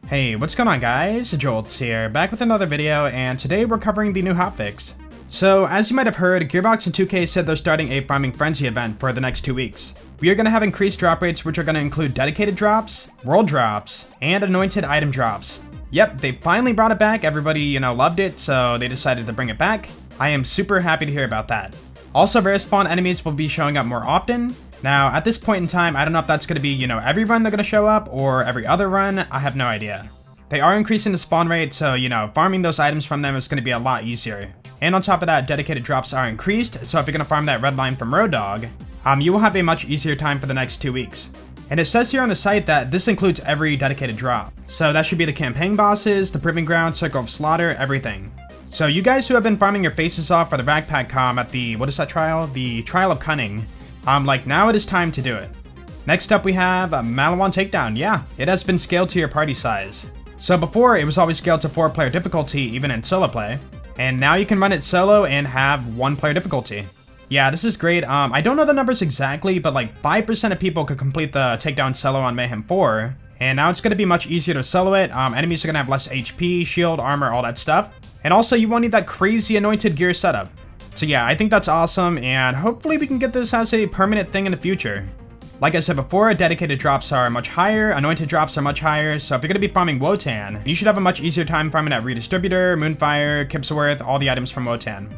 Hey, what's going on guys? Jolts here, back with another video, and today we're covering the new hotfix. So, as you might have heard, Gearbox and 2K said they're starting a Farming Frenzy event for the next 2 weeks. We are going to have increased drop rates, which are going to include dedicated drops, world drops, and anointed item drops. Yep, they finally brought it back. Everybody, loved it, so they decided to bring it back. I am super happy to hear about that. Also, rare spawn enemies will be showing up more often. Now, at this point in time, I don't know if that's going to be, every run they're going to show up, or every other run. I have no idea. They are increasing the spawn rate, so, farming those items from them is going to be a lot easier. And on top of that, dedicated drops are increased, so if you're going to farm that red line from Road Dog, you will have a much easier time for the next 2 weeks. And it says here on the site that this includes every dedicated drop. So that should be the campaign bosses, the Proving Ground, Circle of Slaughter, everything. So you guys who have been farming your faces off for the Backpack Com at the, what is that trial? The Trial of Cunning. Now it is time to do it. Next up we have Maliwan Takedown. Yeah, it has been scaled to your party size. So before, it was always scaled to 4-player difficulty, even in solo play. And now you can run it solo and have 1-player difficulty. Yeah, this is great. I don't know the numbers exactly, but like 5% of people could complete the takedown solo on Mayhem 4. And now it's going to be much easier to solo it. Enemies are going to have less HP, shield, armor, all that stuff. And also, you won't need that crazy anointed gear setup. So yeah, I think that's awesome, and hopefully we can get this as a permanent thing in the future. Like I said before, dedicated drops are much higher, anointed drops are much higher, so if you're going to be farming Wotan, you should have a much easier time farming that Redistributor, Moonfire, Kipsworth, all the items from Wotan.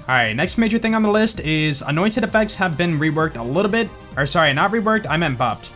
Alright, next major thing on the list is anointed effects have been reworked a little bit. Or sorry, not reworked, I meant buffed.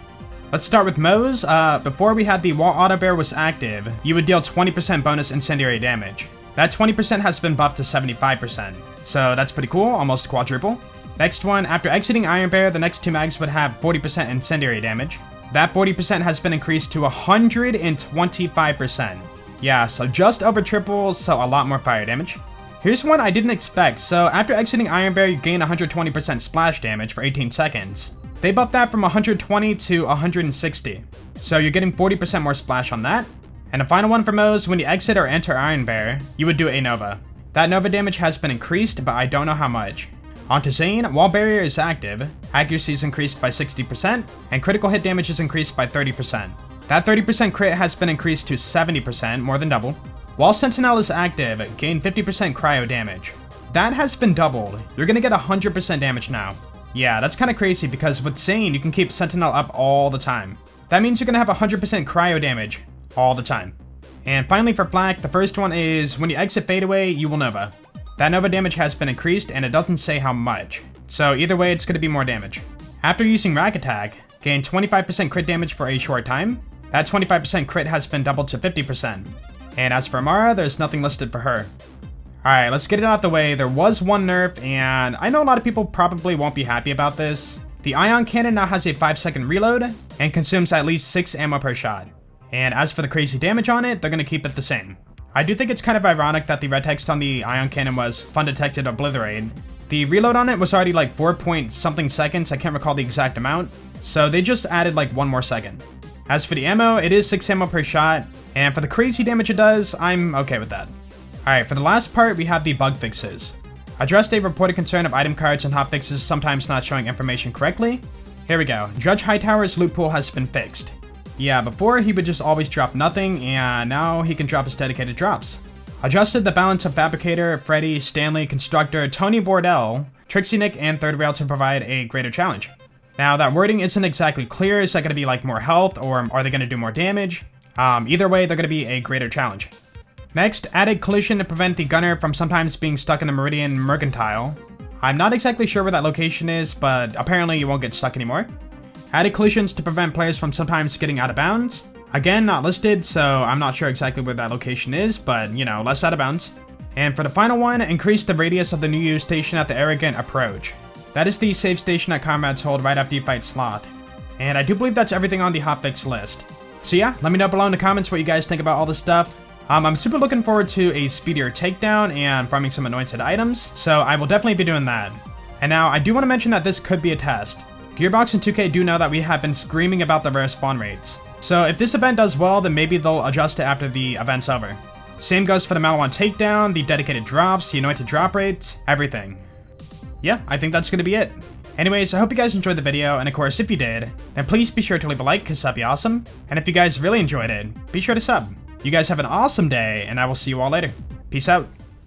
Let's start with Moe's. Before we had the Wall Auto Bear was active, you would deal 20% bonus incendiary damage. That 20% has been buffed to 75%. So that's pretty cool, almost quadruple. Next one, after exiting Iron Bear, the next 2 mags would have 40% incendiary damage. That 40% has been increased to 125%. Yeah, so just over triple, so a lot more fire damage. Here's one I didn't expect. So after exiting Iron Bear, you gain 120% splash damage for 18 seconds. They buffed that from 120 to 160. So you're getting 40% more splash on that. And the final one for Moe's, when you exit or enter Iron Bear, you would do a Nova. That Nova damage has been increased, but I don't know how much. On to Zane, Wall Barrier is active, accuracy is increased by 60%, and critical hit damage is increased by 30%. That 30% crit has been increased to 70%, more than double. While Sentinel is active, gain 50% cryo damage. That has been doubled. You're gonna get 100% damage now. Yeah, that's kinda crazy because with Zane, you can keep Sentinel up all the time. That means you're gonna have 100% cryo damage all the time. And finally for Flak, the first one is when you exit Fadeaway, you will Nova. That Nova damage has been increased and it doesn't say how much. So either way, it's going to be more damage. After using Rack Attack, gain 25% crit damage for a short time. That 25% crit has been doubled to 50%. And as for Mara, there's nothing listed for her. Alright, let's get it out the way. There was one nerf, and I know a lot of people probably won't be happy about this. The Ion Cannon now has a 5-second reload and consumes at least 6 ammo per shot. And as for the crazy damage on it, they're going to keep it the same. I do think it's kind of ironic that the red text on the Ion Cannon was Fun Detected Obliterate. The reload on it was already like 4 point something seconds, I can't recall the exact amount, so they just added like 1 more second. As for the ammo, it is 6 ammo per shot, and for the crazy damage it does, I'm okay with that. Alright, for the last part, we have the bug fixes. Addressed a reported concern of item cards and hotfixes sometimes not showing information correctly. Here we go. Judge Hightower's loot pool has been fixed. Yeah, before he would just always drop nothing, and now he can drop his dedicated drops. Adjusted the balance of Fabricator, Freddy, Stanley, Constructor, Tony Bordell, Trixie Nick, and Third Rail to provide a greater challenge. Now, that wording isn't exactly clear. Is that going to be like more health, or are they going to do more damage? Either way, they're going to be a greater challenge. Next, added collision to prevent the gunner from sometimes being stuck in the Meridian Mercantile. I'm not exactly sure where that location is, but apparently you won't get stuck anymore. Added collisions to prevent players from sometimes getting out of bounds. Again, not listed, so I'm not sure exactly where that location is, but, less out of bounds. And for the final one, increase the radius of the new use station at the Arrogant Approach. That is the save station that comrades hold right after you fight Sloth. And I do believe that's everything on the hotfix list. So yeah, let me know below in the comments what you guys think about all this stuff. I'm super looking forward to a speedier takedown and farming some anointed items, so I will definitely be doing that. And now, I do want to mention that this could be a test. Gearbox and 2K do know that we have been screaming about the rare spawn rates. So if this event does well, then maybe they'll adjust it after the event's over. Same goes for the Maliwan takedown, the dedicated drops, the anointed drop rates, everything. Yeah, I think that's going to be it. Anyways, I hope you guys enjoyed the video, and of course, if you did, then please be sure to leave a like, cause that'd be awesome. And if you guys really enjoyed it, be sure to sub. You guys have an awesome day, and I will see you all later. Peace out.